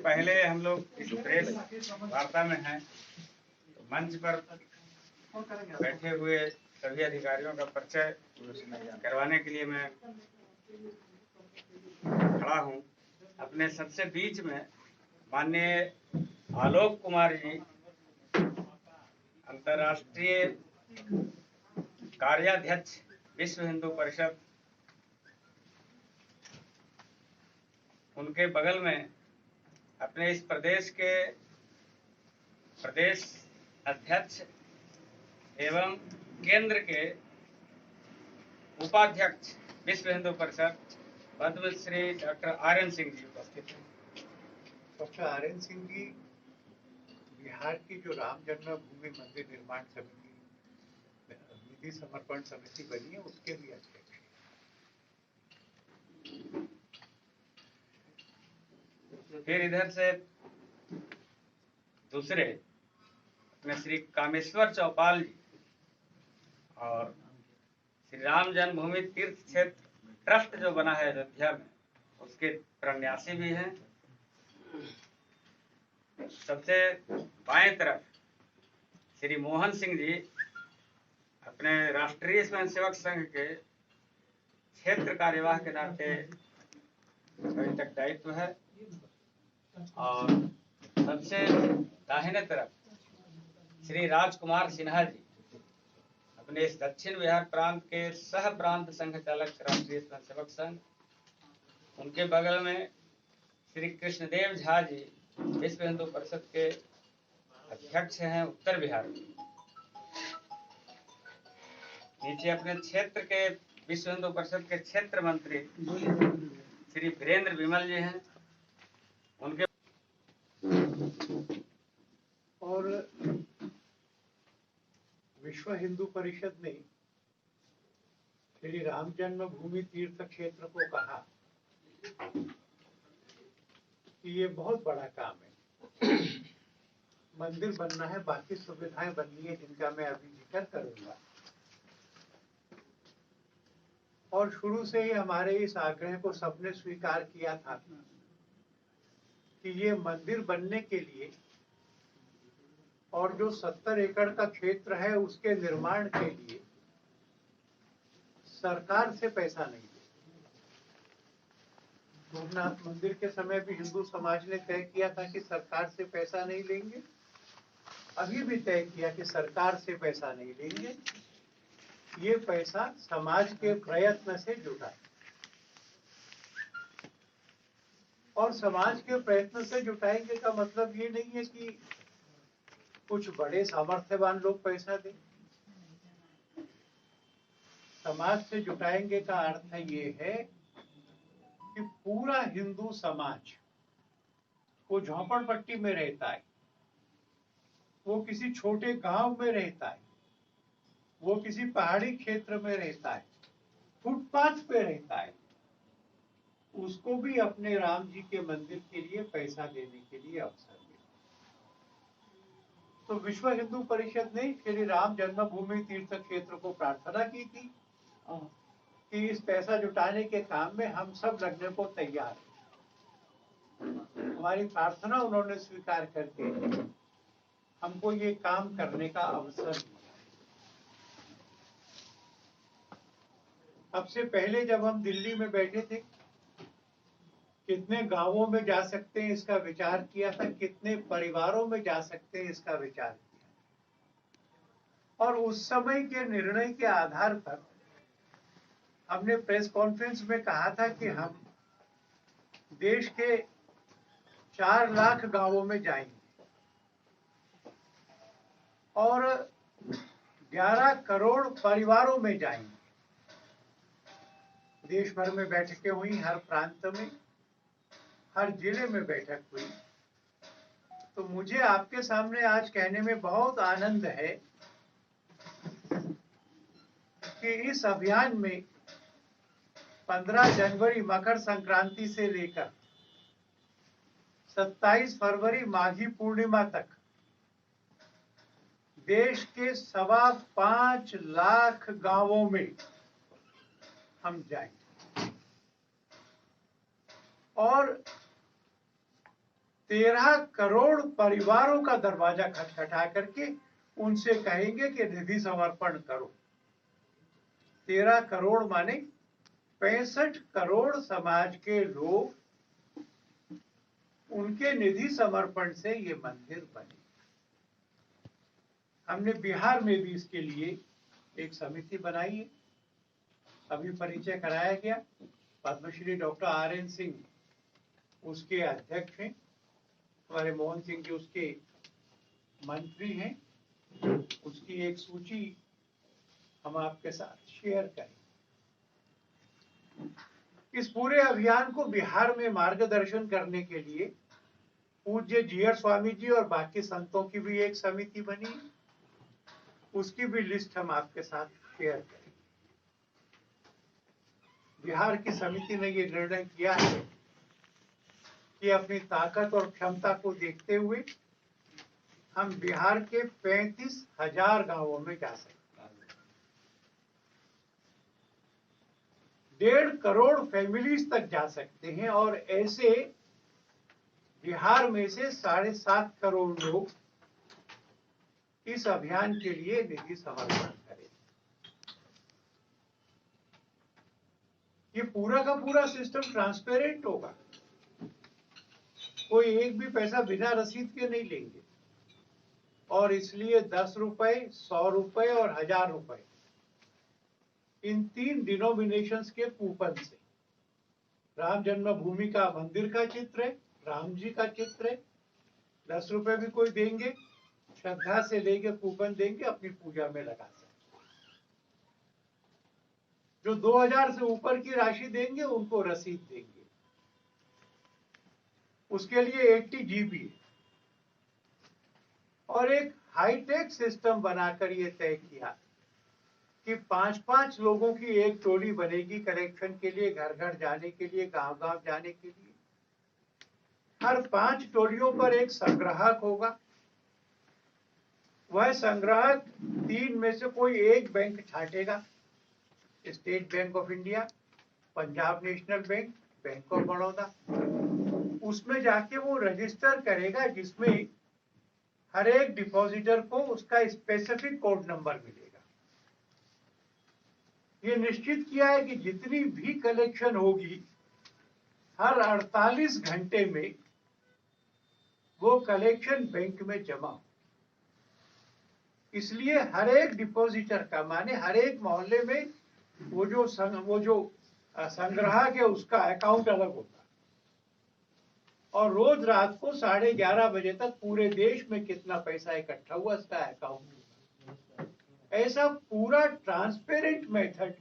पहले हम लोग इस प्रेस वार्ता में हैं, तो मंच पर बैठे हुए सभी अधिकारियों का परिचय करवाने के लिए मैं खड़ा हूं। अपने सबसे बीच में माननीय आलोक कुमार जी, अंतर्राष्ट्रीय कार्याध्यक्ष विश्व हिंदू परिषद, उनके बगल में अपने इस प्रदेश के प्रदेश अध्यक्ष एवं केंद्र के उपाध्यक्ष विश्व हिंदू परिषद पद्मश्री डॉक्टर आर्यन सिंह जी उपस्थित हैं। डॉक्टर आर्यन सिंह जी बिहार की जो राम जन्मभूमि मंदिर निर्माण समिति, निधि समर्पण समिति बनी है, उसके भी अध्यक्ष हैं। फिर इधर से दूसरे अपने श्री कामेश्वर चौपाल जी और श्री राम जन्मभूमि तीर्थ क्षेत्र ट्रस्ट जो बना है अयोध्या में, उसके प्रन्यासी भी हैं। सबसे बाएं तरफ श्री मोहन सिंह जी, अपने राष्ट्रीय स्वयंसेवक संघ के क्षेत्र कार्यवाह के नाते अभी तक दायित्व है। और सबसे दाहिने तरफ श्री राजकुमार सिन्हा जी, अपने इस दक्षिण बिहार प्रांत के सह प्रांत संघ चालक राष्ट्रीय स्वयंसेवक संघ, उनके बगल में श्री कृष्णदेव झा जी, विश्व हिंदू परिषद के अध्यक्ष हैं उत्तर बिहार में। नीचे अपने क्षेत्र के विश्व हिंदू परिषद के क्षेत्र मंत्री श्री वीरेंद्र विमल जी हैं, उनके और विश्व हिंदू परिषद ने श्री राम जन्मभूमि तीर्थ क्षेत्र को कहा कि ये बहुत बड़ा काम है, मंदिर बनना है, बाकी सुविधाएं बननी है जिनका मैं अभी जिक्र करूंगा। और शुरू से ही हमारे इस आग्रह को सबने स्वीकार किया था कि ये मंदिर बनने के लिए और जो 70 एकड़ का क्षेत्र है उसके निर्माण के लिए सरकार से पैसा नहीं है। गोरखनाथ मंदिर के समय भी हिंदू समाज ने तय किया था कि सरकार से पैसा नहीं लेंगे, अभी भी तय किया कि सरकार से पैसा नहीं लेंगे, ये पैसा समाज के प्रयत्न से जुटा है। और समाज के प्रयत्न से जुटाएंगे का मतलब ये नहीं है कि कुछ बड़े सामर्थ्यवान लोग पैसा दें। समाज से जुटाएंगे का अर्थ ये है कि पूरा हिंदू समाज, वो झोपड़पट्टी में रहता है, वो किसी छोटे गांव में रहता है, वो किसी पहाड़ी क्षेत्र में रहता है, फुटपाथ पे रहता है, उसको भी अपने राम जी के मंदिर के लिए पैसा देने के लिए अवसर मिला। तो विश्व हिंदू परिषद ने श्री राम जन्मभूमि तीर्थ क्षेत्र को प्रार्थना की थी कि इस पैसा जुटाने के काम में हम सब लगने को तैयार हैं। हमारी प्रार्थना उन्होंने स्वीकार करके हमको ये काम करने का अवसर दिया। अब से पहले जब हम दिल्ली में बैठे थे, कितने गांवों में जा सकते हैं इसका विचार किया था, कितने परिवारों में जा सकते हैं इसका विचार किया। और उस समय के निर्णय के आधार पर हमने प्रेस कॉन्फ्रेंस में कहा था कि हम देश के 4 लाख गांवों में जाएंगे और 11 करोड़ परिवारों में जाएंगे। देश भर में बैठकें हुई, हर प्रांत में, हर जिले में बैठक हुई। तो मुझे आपके सामने आज कहने में बहुत आनंद है कि इस अभियान में 15 जनवरी मकर संक्रांति से लेकर 27 फरवरी माघी पूर्णिमा तक देश के 5.25 लाख गांवों में हम जाएंगे और 13 करोड़ परिवारों का दरवाजा खटखटा करके उनसे कहेंगे कि निधि समर्पण करो। 13 करोड़ माने 65 करोड़ समाज के लोग, उनके निधि समर्पण से ये मंदिर बने। हमने बिहार में भी इसके लिए एक समिति बनाई है, अभी परिचय कराया गया। पद्मश्री डॉक्टर RN सिंह उसके अध्यक्ष हैं, हमारे मोहन सिंह जी उसके मंत्री हैं। उसकी एक सूची हम आपके साथ शेयर करें। इस पूरे अभियान को बिहार में मार्गदर्शन करने के लिए पूज्य जीयर स्वामी जी और बाकी संतों की भी एक समिति बनी, उसकी भी लिस्ट हम आपके साथ शेयर करें। बिहार की समिति ने ये निर्णय किया है कि अपनी ताकत और क्षमता को देखते हुए हम बिहार के 35,000 गांवों में जा सकते हैं। 1.5 करोड़ फैमिलीज तक जा सकते हैं और ऐसे बिहार में से 7.5 करोड़ लोग इस अभियान के लिए निधि समर्पण करें। ये पूरा का पूरा सिस्टम ट्रांसपेरेंट होगा, कोई एक भी पैसा बिना रसीद के नहीं लेंगे। और इसलिए 10 रुपए, 100 रुपए और 1000 रुपए, इन 3 डिनोमिनेशंस के कूपन से राम जन्मभूमि का मंदिर का चित्र है, राम जी का चित्र है, 10 रुपए भी कोई देंगे, श्रद्धा से लेके कूपन देंगे, अपनी पूजा में लगा सकते। जो 2000 से ऊपर की राशि देंगे उनको रसीद देंगे। उसके लिए 80 GB और एक हाईटेक सिस्टम बनाकर ये तय किया कि 5-5 लोगों की एक टोली बनेगी कलेक्शन के लिए, घर घर जाने के लिए, गांव गांव जाने के लिए। हर 5 टोलियों पर एक संग्राहक होगा। वह संग्राहक 3 में से कोई एक बैंक छांटेगा, State Bank of India, Punjab National Bank, Bank of Baroda. उसमें जाके वो रजिस्टर करेगा जिसमें हर एक डिपॉजिटर को उसका स्पेसिफिक कोड नंबर मिलेगा। ये निश्चित किया है कि जितनी भी कलेक्शन होगी हर 48 घंटे में वो कलेक्शन बैंक में जमा हो। इसलिए हर एक डिपॉजिटर का, माने हर एक मोहल्ले में वो जो संग्राहक है उसका अकाउंट अलग होता है और रोज रात को 11:30 बजे तक पूरे देश में कितना पैसा इकट्ठा हुआ इसका अकाउंट। ऐसा पूरा ट्रांसपेरेंट मेथड,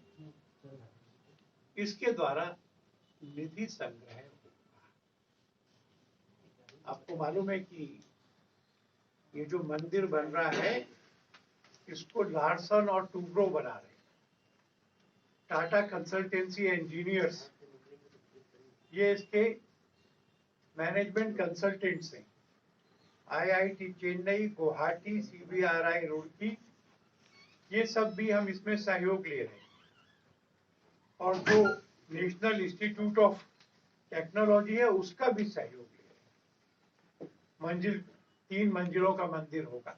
इसके द्वारा निधि संग्रह होगा। आपको मालूम है कि ये जो मंदिर बन रहा है इसको लार्सन और टूब्रो बना रहे हैं, टाटा कंसल्टेंसी इंजीनियर्स, ये इसके मैनेजमेंट कंसल्टेंट्स हैं। IIT चेन्नई, गुवाहाटी, CBRI रुड़की, ये सब भी हम इसमें सहयोग ले रहे हैं। और जो नेशनल इंस्टीट्यूट ऑफ टेक्नोलॉजी है उसका भी सहयोग ले रहे हैं। 3 मंजिलों का मंदिर होगा,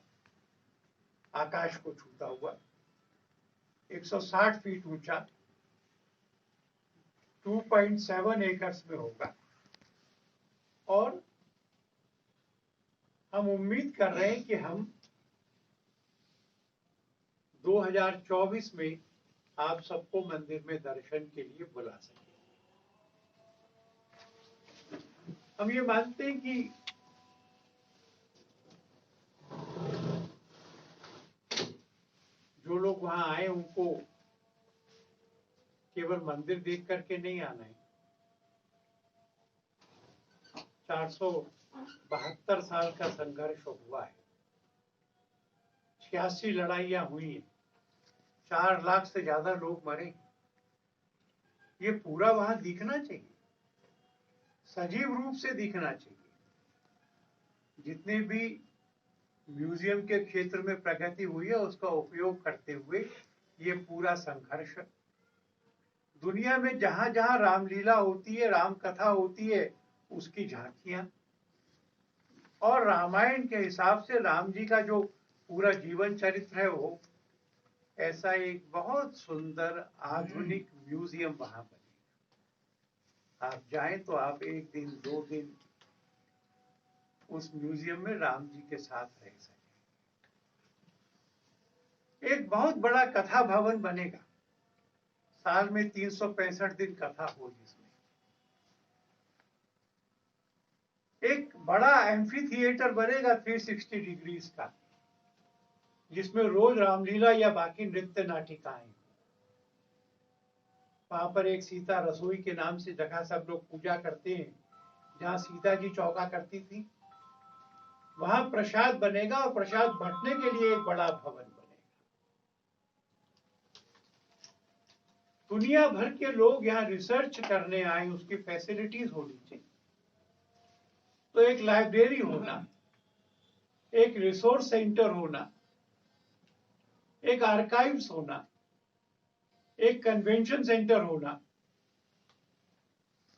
आकाश को छूता हुआ, 160 फीट ऊंचा, 2.7 एकर्स में होगा। और हम उम्मीद कर रहे हैं कि हम 2024 में आप सबको मंदिर में दर्शन के लिए बुला सकें। हम ये मानते हैं कि जो लोग वहां आए उनको केवल मंदिर देख करके नहीं आना है। 472 साल का संघर्ष हुआ है, 86 लड़ाइयां हुई हैं, 4 लाख से ज्यादा लोग मरे। ये पूरा वहां दिखना चाहिए, सजीव रूप से दिखना चाहिए। जितने भी म्यूजियम के क्षेत्र में प्रगति हुई है उसका उपयोग करते हुए ये पूरा संघर्ष दुनिया में जहां जहां रामलीला होती है, राम कथा होती है, उसकी झांकियां, और रामायण के हिसाब से राम जी का जो पूरा जीवन चरित्र है वो ऐसा एक बहुत सुंदर आधुनिक म्यूजियम वहां बनेगा। आप जाएं तो आप एक दिन 2 दिन उस म्यूजियम में राम जी के साथ रह सकें। एक बहुत बड़ा कथा भवन बनेगा, साल में 365 दिन कथा हो, जिसमें एक बड़ा एम्फी थिएटर बनेगा 360 डिग्रीज का, जिसमें रोज रामलीला या बाकी नृत्य नाटिकाएं। वहां पर एक सीता रसोई के नाम से जगह सब लोग पूजा करते हैं, जहां सीता जी चौका करती थी, वहां प्रसाद बनेगा और प्रसाद बांटने के लिए एक बड़ा भवन बनेगा। दुनिया भर के लोग यहाँ रिसर्च करने आए, उसकी फैसिलिटीज होनी चाहिए। तो एक लाइब्रेरी होना, एक रिसोर्स सेंटर होना, एक आर्काइव्स होना, एक कन्वेंशन सेंटर होना,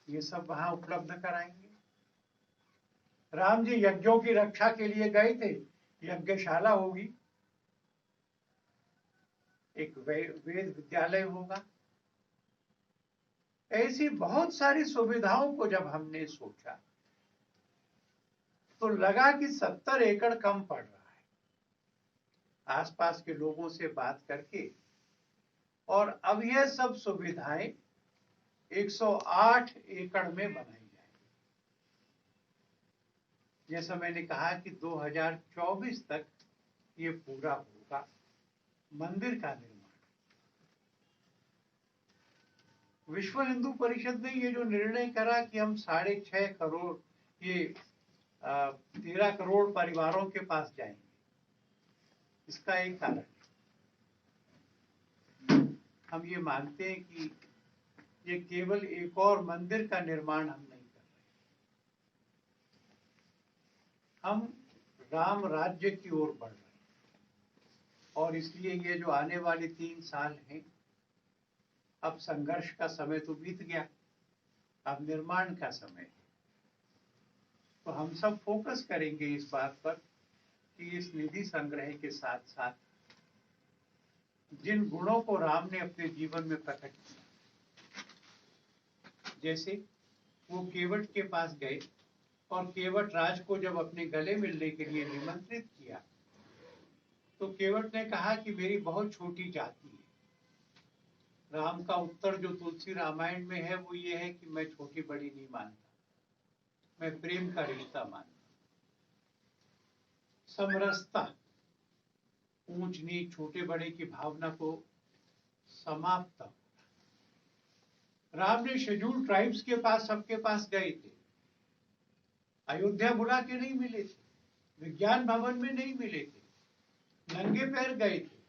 ये सब वहां उपलब्ध कराएंगे। राम जी यज्ञों की रक्षा के लिए गए थे, यज्ञशाला होगी, एक वेद विद्यालय होगा। ऐसी बहुत सारी सुविधाओं को जब हमने सोचा तो लगा कि 70 एकड़ कम पड़ रहा है। आसपास के लोगों से बात करके, और अब यह सब सुविधाएं 108 एकड़ में बनाई जाएंगी। जैसा मैंने कहा कि 2024 तक ये पूरा होगा मंदिर का निर्माण। विश्व हिंदू परिषद ने ये जो निर्णय करा कि हम 6.5 करोड़, ये 13 करोड़ परिवारों के पास जाएंगे, इसका एक कारण हम ये मानते हैं कि ये केवल एक और मंदिर का निर्माण हम नहीं कर रहे, हम राम राज्य की ओर बढ़ रहे हैं। और इसलिए ये जो आने वाले 3 साल हैं, अब संघर्ष का समय तो बीत गया, अब निर्माण का समय है। तो हम सब फोकस करेंगे इस बात पर कि इस निधि संग्रह के साथ साथ जिन गुणों को राम ने अपने जीवन में प्रकट किया, जैसे वो केवट के पास गए और केवट राज को जब अपने गले मिलने के लिए निमंत्रित किया, तो केवट ने कहा कि मेरी बहुत छोटी जाति है। राम का उत्तर जो तुलसी रामायण में है वो ये है कि मैं छोटी बड़ी नहीं मानता, मैं प्रेम का रिश्ता मानता। समरसता, ऊंच नीच छोटे बड़े की भावना को समाप्त। राम ने शेड्यूल्ड ट्राइब्स के पास, सबके पास गए थे, अयोध्या बुला के नहीं मिले थे, विज्ञान भवन में नहीं मिले थे, नंगे पैर गए थे।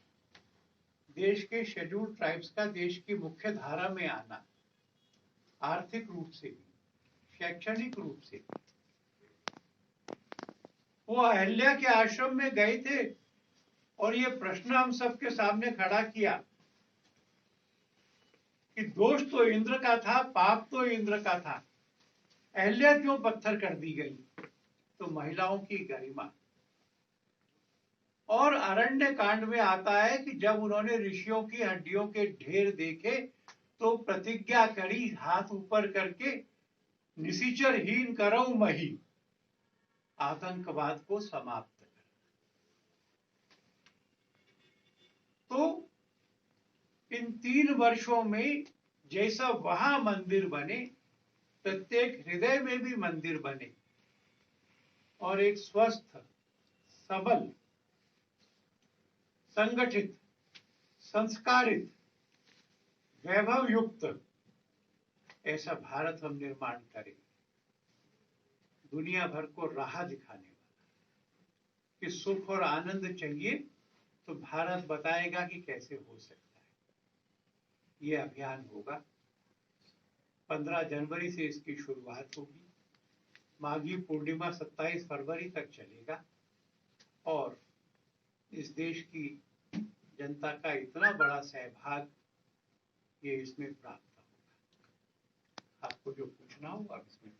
देश के शेड्यूल्ड ट्राइब्स का देश की मुख्य धारा में आना, आर्थिक रूप से भी, शैक्षणिक रूप से, वो अहिल्या के आश्रम में गए थे और ये प्रश्न हम सबके सामने खड़ा किया कि दोष तो इंद्र का था, पाप तो इंद्र का था, अहिल्या क्यों पत्थर कर दी गई? तो महिलाओं की गरिमा। और अरण्य कांड में आता है कि जब उन्होंने ऋषियों की हड्डियों के ढेर देखे तो प्रतिज्ञा करी, हाथ ऊपर करके, निशिचरहीन करो मही, आतंकवाद को समाप्त कर। तो इन 3 वर्षों में जैसा वहां मंदिर बने, प्रत्येक हृदय में भी मंदिर बने और एक स्वस्थ, सबल, संगठित, संस्कारित, वैभव युक्त ऐसा भारत हम निर्माण करें, दुनिया भर को राह दिखाने वाला। कि सुख और आनंद चाहिए तो भारत बताएगा कि कैसे हो सकता है। ये अभियान होगा, 15 जनवरी से इसकी शुरुआत होगी, माघी पूर्णिमा 27 फरवरी तक चलेगा और इस देश की जनता का इतना बड़ा सहभाग ये इसमें प्राप्त होगा। आपको जो पूछना हो आप इसमें